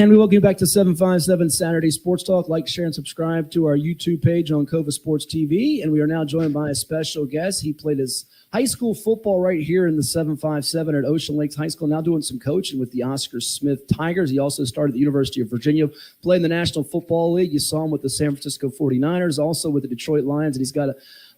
And we welcome you back to 757 Saturday Sports Talk. Like, share, and subscribe to our YouTube page on Cova Sports TV. And we are now joined by a special guest. He played his high school football right here in the 757 at Ocean Lakes High School, now doing some coaching with the Oscar Smith Tigers. He also started at the University of Virginia, played in the National Football League. You saw him with the San Francisco 49ers, also with the Detroit Lions. And he's got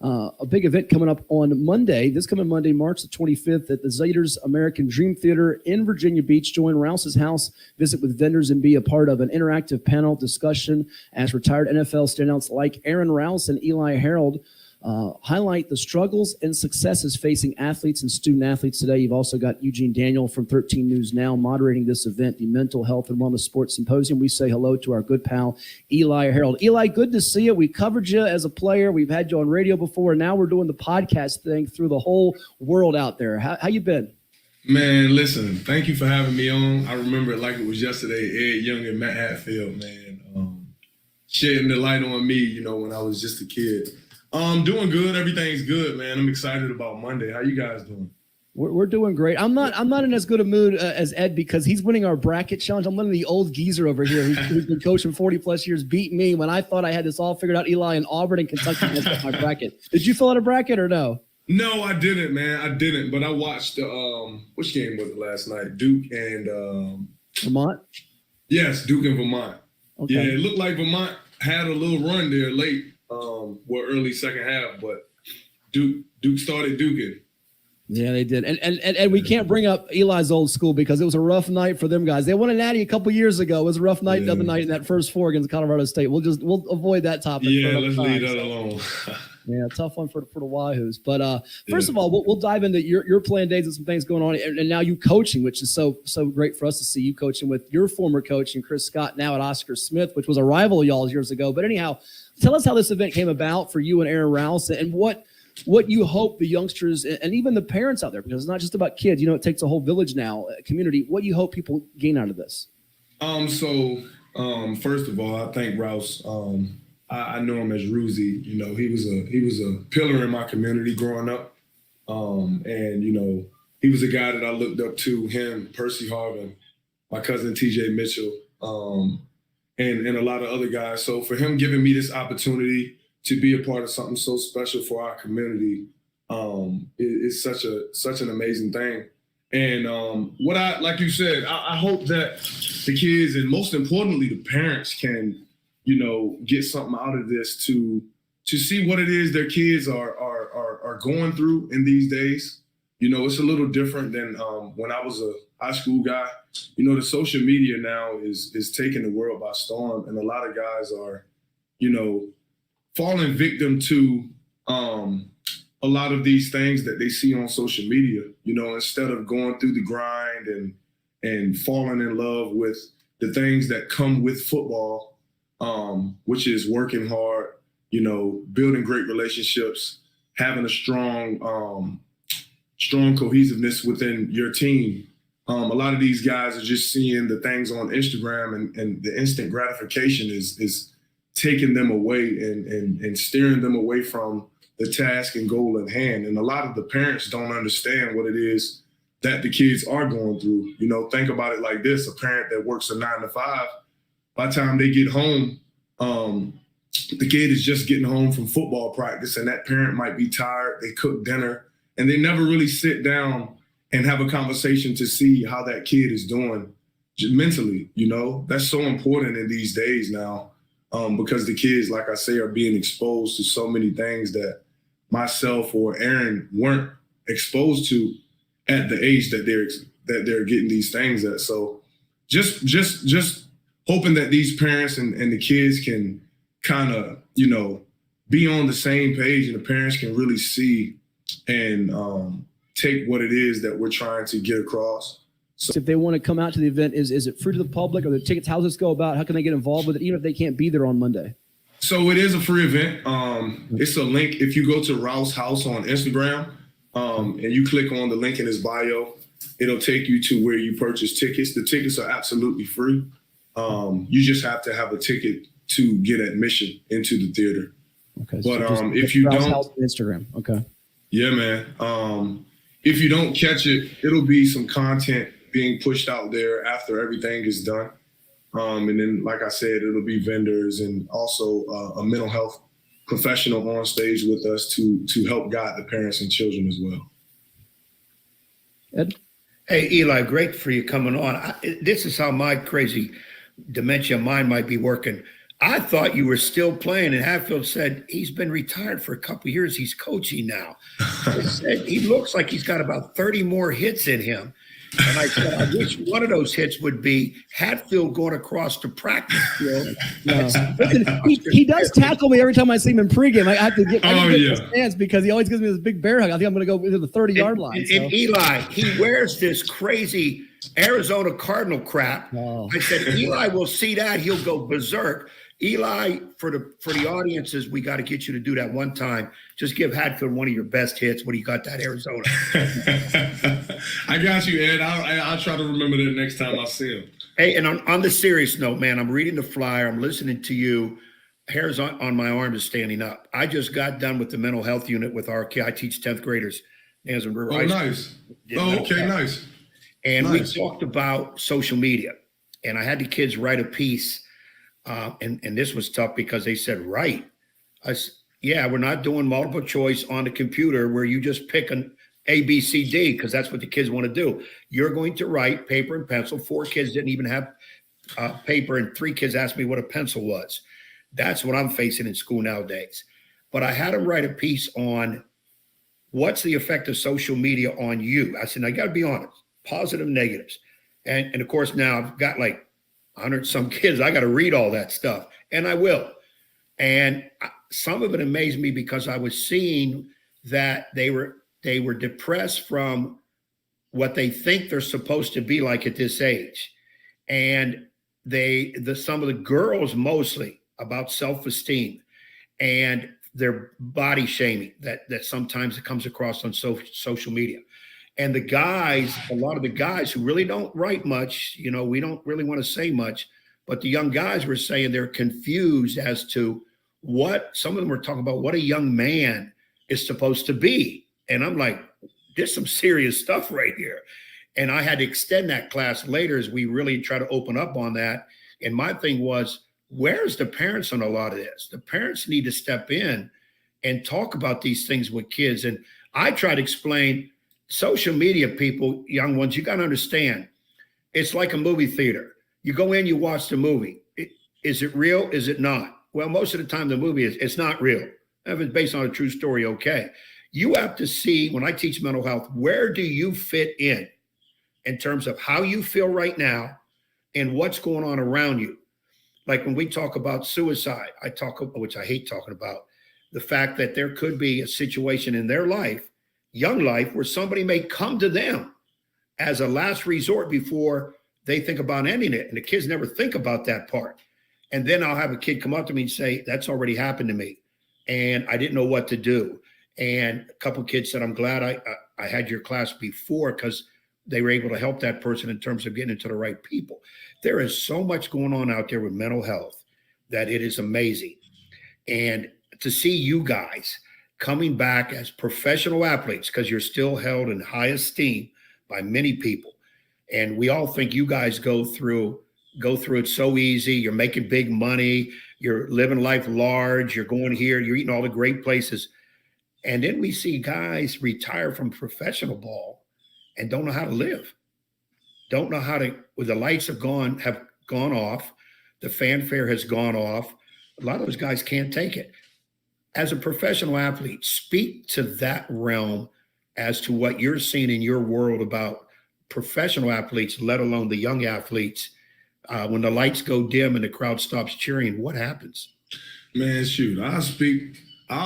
a big event coming up on Monday, this coming Monday, March the 25th at the Zeiders American Dream Theater in Virginia Beach. Join Rouse's house, visit with vendors, and be a part of an interactive panel discussion as retired NFL standouts like Aaron Rouse and Eli Harold highlight the struggles and successes facing athletes and student athletes today. You've also got Eugene Daniel from 13 News Now moderating this event, the Mental Health and Wellness Sports Symposium. We say hello to our good pal, Eli Harold. Eli, good to see you. We covered you as a player. We've had you on radio before, and now we're doing the podcast thing through the whole world out there. How you been? Man, listen, thank you for having me on. I remember it like it was yesterday, Ed Young and Matt Hatfield, man, shedding the light on me, when I was just a kid. Doing good. Everything's good, man. I'm excited about Monday. How you guys doing? We're doing great. I'm not in as good a mood as Ed because he's winning our bracket challenge. I'm letting the old geezer over here who's been coaching 40 plus years beat me when I thought I had this all figured out. Eli in Auburn and Kentucky messed up my bracket. Did you fill out a bracket or no? No, I didn't, man. I didn't. But I watched which game was it last night? Duke and Vermont? Yes, Duke and Vermont. Okay. Yeah, it looked like Vermont had a little run there late. Early second half, but Duke started duking. Yeah, they did. And we can't bring up Eli's old school because it was a rough night for them guys. They won a natty a couple years ago. It was a rough night the other night in that first four against Colorado State. We'll avoid that topic. Yeah, let's leave that alone. Yeah, tough one for the Wahoos. But first of all, we'll dive into your playing days and some things going on, and now you coaching, which is so great for us to see you coaching with your former coach and Chris Scott now at Oscar Smith, which was a rival of y'all's years ago. But anyhow, tell us how this event came about for you and Aaron Rouse, and what you hope the youngsters and even the parents out there, because it's not just about kids. It takes a whole village now, a community. What you hope people gain out of this? First of all, I thank Rouse. I know him as Ruzy. He was a pillar in my community growing up. He was a guy that I looked up to, him, Percy Harvin, my cousin TJ Mitchell, and a lot of other guys. So for him giving me this opportunity to be a part of something so special for our community, is such an amazing thing. And like you said, I hope that the kids and most importantly the parents can, get something out of this to see what it is their kids are going through in these days. It's a little different than when I was a high school guy. The social media now is taking the world by storm, and a lot of guys are, falling victim to a lot of these things that they see on social media. Instead of going through the grind and falling in love with the things that come with football, which is working hard, building great relationships, having a strong cohesiveness within your team. A lot of these guys are just seeing the things on Instagram and the instant gratification is taking them away and steering them away from the task and goal at hand. And a lot of the parents don't understand what it is that the kids are going through. Think about it like this: a parent that works a 9 to 5, by the time they get home, the kid is just getting home from football practice, and that parent might be tired. They cook dinner, and they never really sit down and have a conversation to see how that kid is doing mentally. That's so important in these days now, because the kids, like I say, are being exposed to so many things that myself or Aaron weren't exposed to at the age that they're getting these things at. So just hoping that these parents and the kids can kind of, be on the same page, and the parents can really see and take what it is that we're trying to get across. So if they want to come out to the event, is it free to the public? Or the tickets? How does this go about? How can they get involved with it, even if they can't be there on Monday? So it is a free event. It's a link. If you go to Rouse House on Instagram and you click on the link in his bio, it'll take you to where you purchase tickets. The tickets are absolutely free. You just have to have a ticket to get admission into the theater. Okay. But so if you don't, Instagram. Okay. Yeah, man. If you don't catch it, it'll be some content being pushed out there after everything is done. And then, like I said, it'll be vendors and also a mental health professional on stage with us to help guide the parents and children as well. Ed? Hey, Eli, great for you coming on. This is how my crazy dementia mind might be working. I thought you were still playing, and Hatfield said he's been retired for a couple of years. He's coaching now. He said he looks like he's got about 30 more hits in him. And I said, I wish one of those hits would be Hatfield going across the practice field. No. Listen, he does tackle me every time I see him in pregame. I have to get his stance because he always gives me this big bear hug. I think I'm going to go into the 30-yard line. And Eli, he wears this crazy Arizona Cardinal crap. Oh. I said, Eli will see that. He'll go berserk. Eli, for the audiences, we got to get you to do that one time. Just give Hatfield one of your best hits when you got that Arizona. I got you, Ed. I'll try to remember that next time I see him. Hey, and on the serious note, man, I'm reading the flyer. I'm listening to you. Hairs on my arm is standing up. I just got done with the mental health unit with our kid. I teach 10th graders. Oh, nice. Oh, okay, nice. And we talked about social media. And I had the kids write a piece. And this was tough because they said, right. Yeah, we're not doing multiple choice on the computer where you just pick an A, B, C, D, because that's what the kids want to do. You're going to write paper and pencil. 4 kids didn't even have paper, and 3 kids asked me what a pencil was. That's what I'm facing in school nowadays. But I had them write a piece on what's the effect of social media on you. I said, I got to be honest, positive, negatives. And of course, now I've got like 100 some kids. I got to read all that stuff, and I will. And some of it amazed me because I was seeing that they were depressed from what they think they're supposed to be like at this age. And some of the girls mostly about self-esteem and their body shaming that sometimes it comes across on social media. And the guys, a lot of the guys who really don't write much, we don't really want to say much, but the young guys were saying they're confused as to some of them were talking about what a young man is supposed to be. And I'm like, there's some serious stuff right here. And I had to extend that class later as we really try to open up on that. And my thing was, where's the parents on a lot of this? The parents need to step in and talk about these things with kids. And I try to explain social media people, young ones, you got to understand, it's like a movie theater. You go in, you watch the movie. Is it real? Is it not? Well, most of the time the movie it's not real. If it's based on a true story, okay. You have to see, when I teach mental health, where do you fit in terms of how you feel right now and what's going on around you. Like when we talk about suicide, which I hate talking about, the fact that there could be a situation in their life, young life, where somebody may come to them as a last resort before they think about ending it. And the kids never think about that part. And then I'll have a kid come up to me and say, that's already happened to me. And I didn't know what to do. And a couple of kids said, I'm glad I had your class before, because they were able to help that person in terms of getting into the right people. There is so much going on out there with mental health that it is amazing. And to see you guys coming back as professional athletes, because you're still held in high esteem by many people. And we all think you guys go through it so easy. You're making big money. You're living life large. You're going here. You're eating all the great places. And then we see guys retire from professional ball and don't know how to live. Don't know how to, when the lights have gone off, the fanfare has gone off. A lot of those guys can't take it. As a professional athlete, speak to that realm as to what you're seeing in your world about professional athletes, let alone the young athletes. When the lights go dim and the crowd stops cheering, what happens? Man, shoot, I'll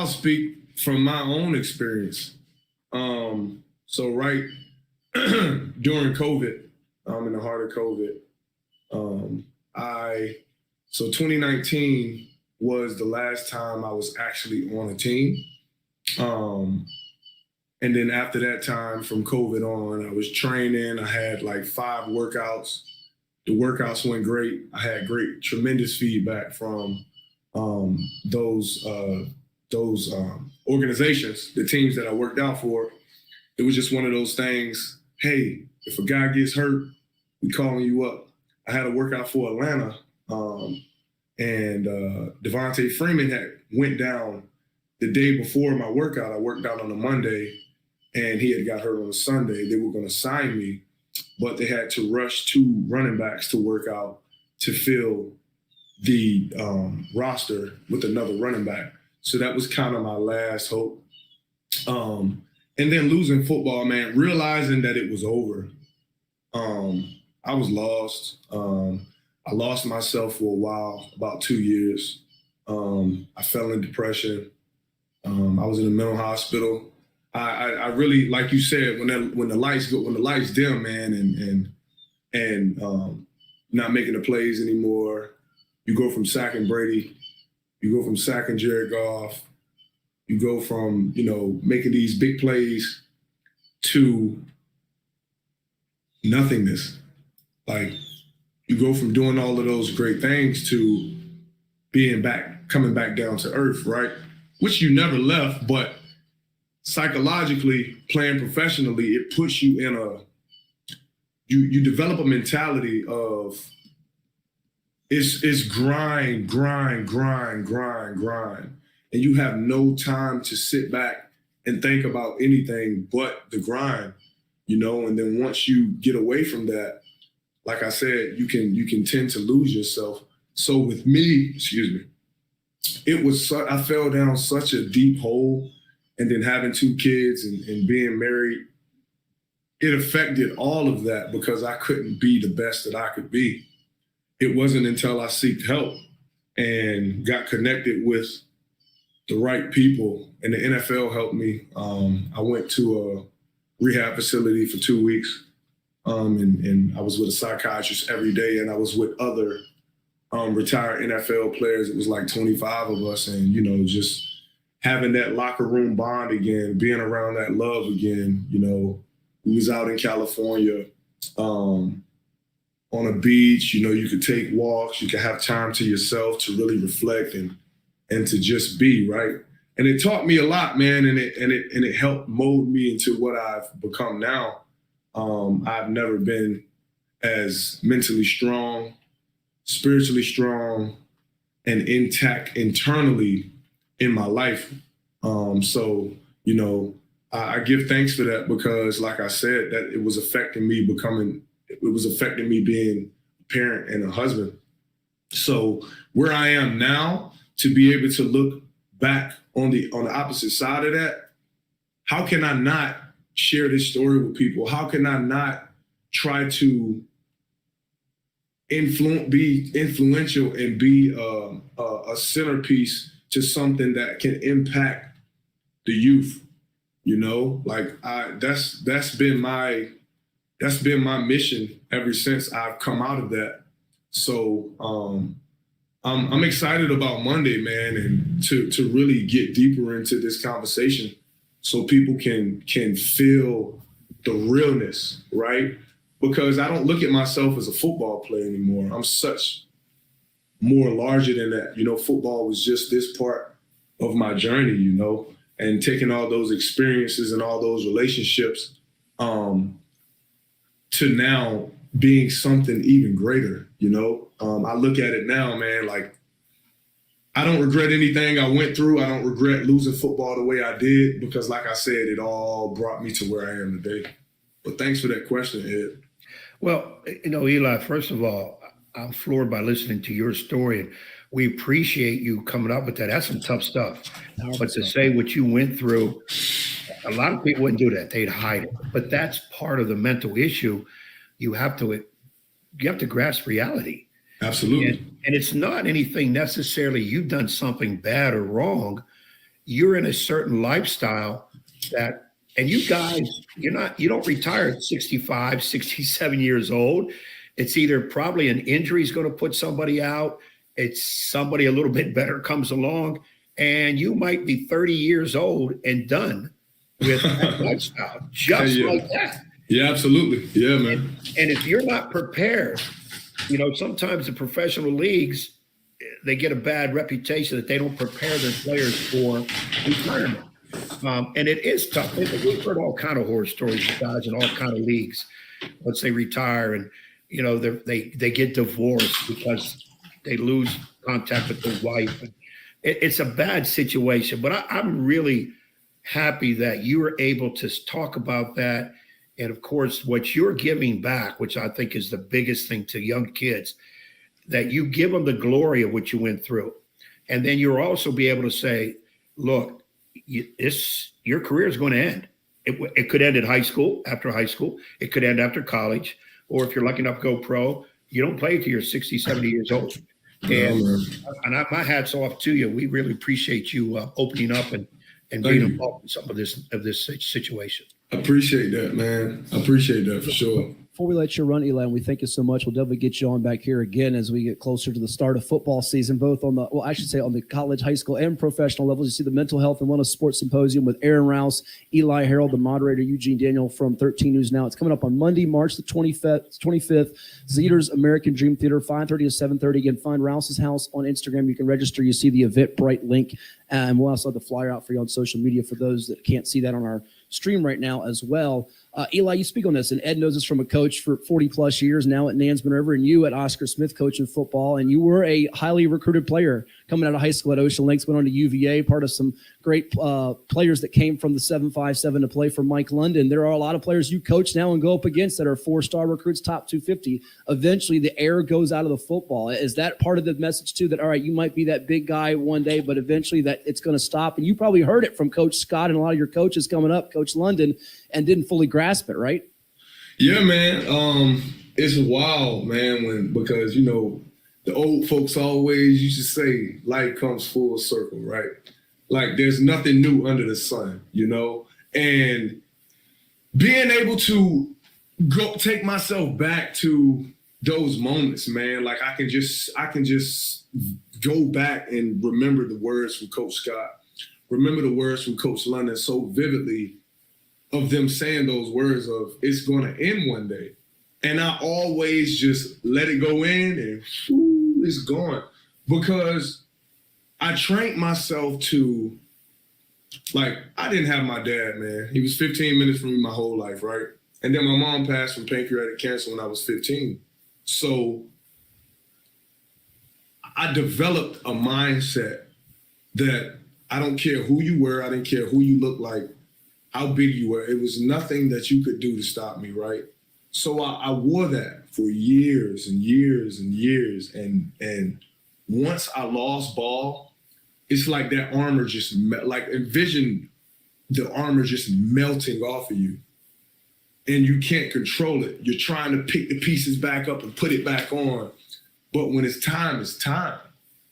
speak from my own experience. So right during COVID, in the heart of COVID, 2019 was the last time I was actually on a team. And then after that time, from COVID on, I was training. I had like 5 workouts. The workouts went great. I had tremendous feedback from those organizations, the teams that I worked out for. It was just one of those things. Hey, if a guy gets hurt, we calling you up. I had a workout for Atlanta, and Devontae Freeman went down the day before my workout. I worked out on a Monday, and he had got hurt on a Sunday. They were going to sign me, but they had to rush 2 running backs to work out to fill the roster with another running back. So that was kind of my last hope. And then losing football, man, realizing that it was over. I was lost. I lost myself for a while, about 2 years. I fell in depression. I was in a mental hospital. I really, like you said, when the lights dim, man, and not making the plays anymore. You go from sacking Brady, you go from sacking Jared Goff, you go from, making these big plays to nothingness. Like, you go from doing all of those great things to coming back down to earth, right? Which you never left, but psychologically, playing professionally, it puts you in you develop a mentality of it's grind. And you have no time to sit back and think about anything but the grind, and then once you get away from that, like I said, you can tend to lose yourself. So with me, I fell down such a deep hole, and then having 2 kids and being married, it affected all of that because I couldn't be the best that I could be. It wasn't until I sought help and got connected with the right people, and the NFL helped me. I went to a rehab facility for 2 weeks, and I was with a psychiatrist every day, and I was with other retired NFL players. It was like 25 of us, and just having that locker room bond again, being around that love again. We was out in California on a beach. You could take walks, you could have time to yourself to really reflect and to just be, right? And it taught me a lot, man, and it helped mold me into what I've become now. I've never been as mentally strong, spiritually strong, and intact internally in my life. So I give thanks for that because, like I said, that it was affecting me being a parent and a husband. So where I am now, to be able to look back on the opposite side of that, how can I not share this story with people? How can I not try to be influential and be a centerpiece to something that can impact the youth? That's been my mission ever since I've come out of that. So I'm excited about Monday, man, and to really get deeper into this conversation so people can feel the realness, right? Because I don't look at myself as a football player anymore. I'm such more larger than that. Football was just this part of my journey, and taking all those experiences and all those relationships to now being something even greater, I look at it now, man, like I don't regret anything I went through. I don't regret losing football the way I did because, like I said, it all brought me to where I am today. But thanks for that question, Ed. Well, Eli, first of all, I'm floored by listening to your story, and we appreciate you coming up with that. That's some tough stuff. But to say what you went through, a lot of people wouldn't do that. They'd hide it. But that's part of the mental issue. You have to grasp reality. Absolutely. And it's not anything necessarily you've done something bad or wrong. You're in a certain lifestyle and you guys, you don't retire at 65, 67 years old. It's either probably an injury is going to put somebody out. It's somebody a little bit better comes along, and you might be 30 years old and done with that lifestyle, just like that. Yeah, absolutely. Yeah, man. And if you're not prepared, sometimes the professional leagues, they get a bad reputation that they don't prepare their players for retirement. And it is tough. We've heard all kind of horror stories of guys in all kind of leagues once they retire. And they get divorced because they lose contact with their wife. It's a bad situation, but I'm really happy that you were able to talk about that. And of course, what you're giving back, which I think is the biggest thing to young kids, that you give them the glory of what you went through. And then you'll also be able to say, look, your career is going to end. It could end at high school, after high school. It could end after college. Or if you're lucky enough to go pro, you don't play till you're 60, 70 years old. And my hat's off to you. We really appreciate you opening up and being involved in some of this situation. I appreciate that, man. I appreciate that for sure. Before we let you run, Eli, and we thank you so much, we'll definitely get you on back here again as we get closer to the start of football season, both on the college, high school, and professional levels. You see the Mental Health and Wellness Sports Symposium with Aaron Rouse, Eli Harold, the moderator, Eugene Daniel from 13 News Now. It's coming up on Monday, March the 25th, Zeiders American Dream Theater, 5:30 to 7:30. Again, find Rouse's house on Instagram. You can register. You see the Eventbrite link, and we'll also have the flyer out for you on social media for those that can't see that on our stream right now as well. Eli, you speak on this, and Ed knows this from a coach for 40 plus years now at Nansman River, and you at Oscar Smith coaching football, and you were a highly recruited player coming out of high school at Ocean Lakes, went on to UVA, part of some great players that came from the 757 to play for Mike London. There are a lot of players you coach now and go up against that are 4-star recruits, top 250. Eventually the air goes out of the football. Is that part of the message too, that, all right, you might be that big guy one day, but eventually that it's going to stop? And you probably heard it from Coach Scott and a lot of your coaches coming up, Coach London, and didn't fully grasp it, right? Yeah, man. It's wild, man, because the old folks always used to say life comes full circle, right? Like there's nothing new under the sun, and being able to take myself back to those moments, man. Like I can just go back and remember the words from Coach Scott, remember the words from Coach London so vividly, of them saying those words of it's going to end one day. And I always just let it go in and it's gone. Because I trained myself to, I didn't have my dad, man. He was 15 minutes from me my whole life, right? And then my mom passed from pancreatic cancer when I was 15. So I developed a mindset that I don't care who you were, I didn't care who you looked like, how big you were. It was nothing that you could do to stop me, right? So I wore that for years and years and years. And once I lost ball, it's like that armor just, envision the armor just melting off of you. And you can't control it. You're trying to pick the pieces back up and put it back on. But when it's time, it's time.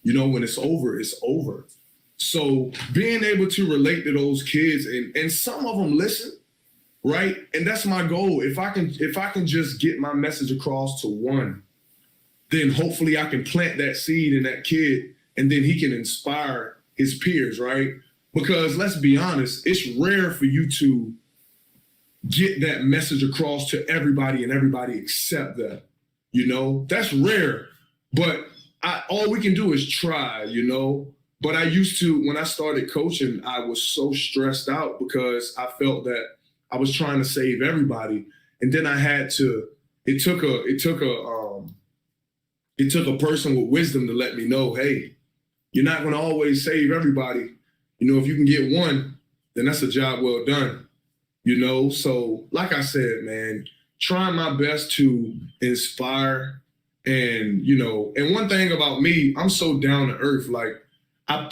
When it's over, it's over. So being able to relate to those kids, and some of them listen, right? And that's my goal. If I can just get my message across to one, then hopefully I can plant that seed in that kid, and then he can inspire his peers, right? Because let's be honest, it's rare for you to get that message across to everybody and everybody accept that, That's rare. But all we can do is try, But I used to, when I started coaching, I was so stressed out because I felt that I was trying to save everybody. And then I had to, it took a person with wisdom to let me know, hey, you're not going to always save everybody. If you can get one, then that's a job well done. So like I said, man, trying my best to inspire and one thing about me, I'm so down to earth. I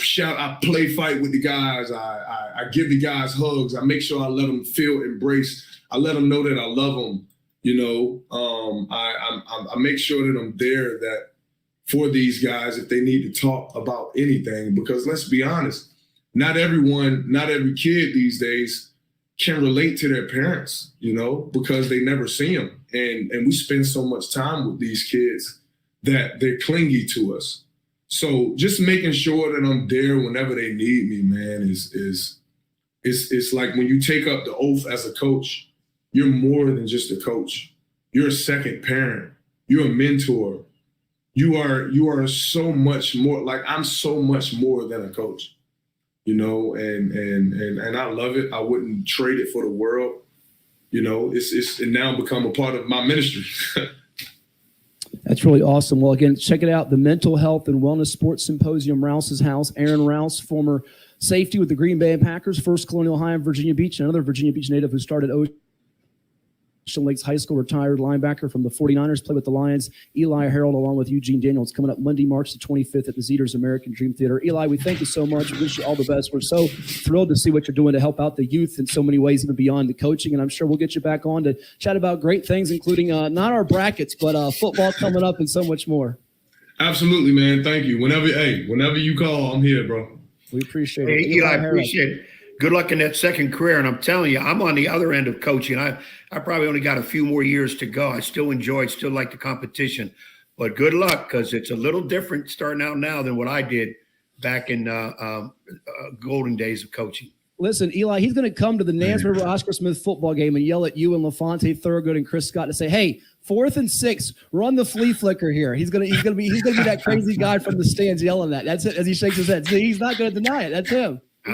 play fight with the guys. I give the guys hugs. I make sure I let them feel embraced. I let them know that I love them. I make sure that I'm there for these guys if they need to talk about anything. Because let's be honest, not every kid these days can relate to their parents, because they never see them. And we spend so much time with these kids that they're clingy to us. So just making sure that I'm there whenever they need me, man, it's like when you take up the oath as a coach, you're more than just a coach. You're a second parent. You're a mentor. You are so much more. I'm so much more than a coach, and I love it. I wouldn't trade it for the world. It's now become a part of my ministry. That's really awesome. Well, again, check it out. The Mental Health and Wellness Sports Symposium, Rouse's house. Aaron Rouse, former safety with the Green Bay Packers, first Colonial High in Virginia Beach, another Virginia Beach native who started Ocean Lakes High School, retired linebacker from the 49ers, played with the Lions. Eli Harold, along with Eugene Daniels, coming up Monday, March the 25th at the Zeiders American Dream Theater. Eli, we thank you so much. We wish you all the best. We're so thrilled to see what you're doing to help out the youth in so many ways, even beyond the coaching. And I'm sure we'll get you back on to chat about great things, including not our brackets, but football coming up and so much more. Absolutely, man. Thank you. Whenever you call, I'm here, bro. We appreciate it. Hey, Eli, appreciate it. Good luck in that second career. And I'm telling you, I'm on the other end of coaching. I probably only got a few more years to go. I still enjoy it, still like the competition. But good luck, because it's a little different starting out now than what I did back in golden days of coaching. Listen, Eli, he's going to come to the Nance River Oscar Smith football game and yell at you and LaFonte Thurgood and Chris Scott to say, "Hey, 4th and 6, run the flea flicker here." He's gonna be that crazy guy from the stands yelling that. That's it. As he shakes his head, see, he's not going to deny it. That's him. He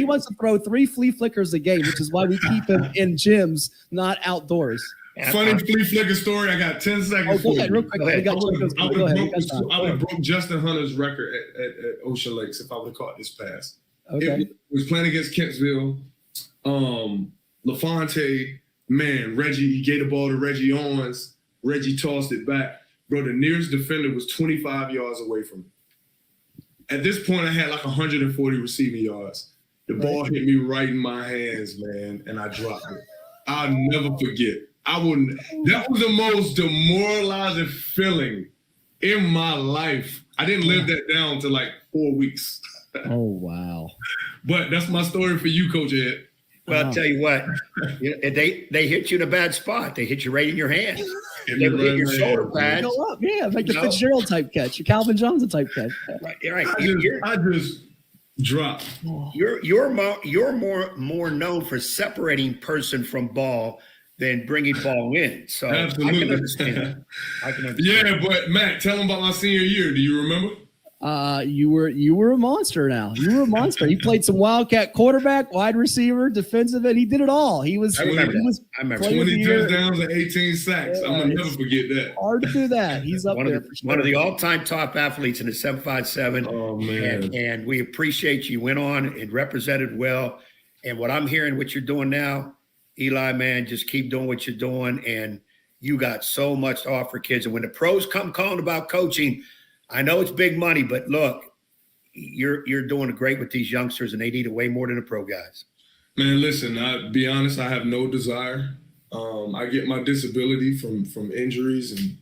wants to throw 3 flea flickers a game, which is why we keep him in gyms, not outdoors. Funny flea flicker story. I got 10 seconds. Go ahead, real quick. I would have broke Justin Hunter's record at Ocean Lakes if I would have caught this pass. Okay. It was playing against Kentsville. LaFonte, man, Reggie, he gave the ball to Reggie Owens. Reggie tossed it back. Bro, the nearest defender was 25 yards away from me. At this point, I had like 140 receiving yards. The ball hit me right in my hands, man, and I dropped it. I'll never forget. That was the most demoralizing feeling in my life. I didn't live that down to like 4 weeks. Oh, wow. But that's my story for you, Coach Ed. Well, I'll tell you what, they hit you in a bad spot. They hit you right in your hand. They hit your shoulder pads. Go up, yeah, like the Fitzgerald type catch, your Calvin Johnson type catch. Right. I just dropped. You're more known for separating person from ball than bringing ball in. So absolutely. I can understand. Yeah, but Matt, tell them about my senior year. Do you remember? You were a monster now. You were a monster. He played some Wildcat quarterback, wide receiver, defensive end. He did it all. I remember 20 touchdowns and 18 sacks. I'm going to never forget that. Hard to do that. He's up there for sure. One of the all-time top athletes in the 757. Oh, man. And we appreciate you. Went on and represented well. And what I'm hearing, what you're doing now, Eli, man, just keep doing what you're doing. And you got so much to offer kids. And when the pros come calling about coaching, I know it's big money, but look, you're doing great with these youngsters, and they need it way more than the pro guys. Man, listen, I'll be honest, I have no desire. I get my disability from injuries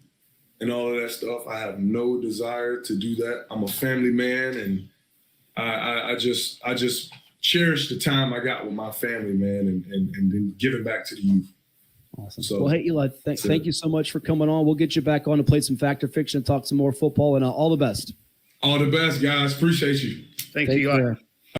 and all of that stuff. I have no desire to do that. I'm a family man, and I just cherish the time I got with my family, man, and then giving back to the youth. Awesome. So, well, hey, Eli, thank you so much for coming on. We'll get you back on to play some Fact or Fiction and talk some more football, and all the best. All the best, guys. Appreciate you. Thank you, Eli.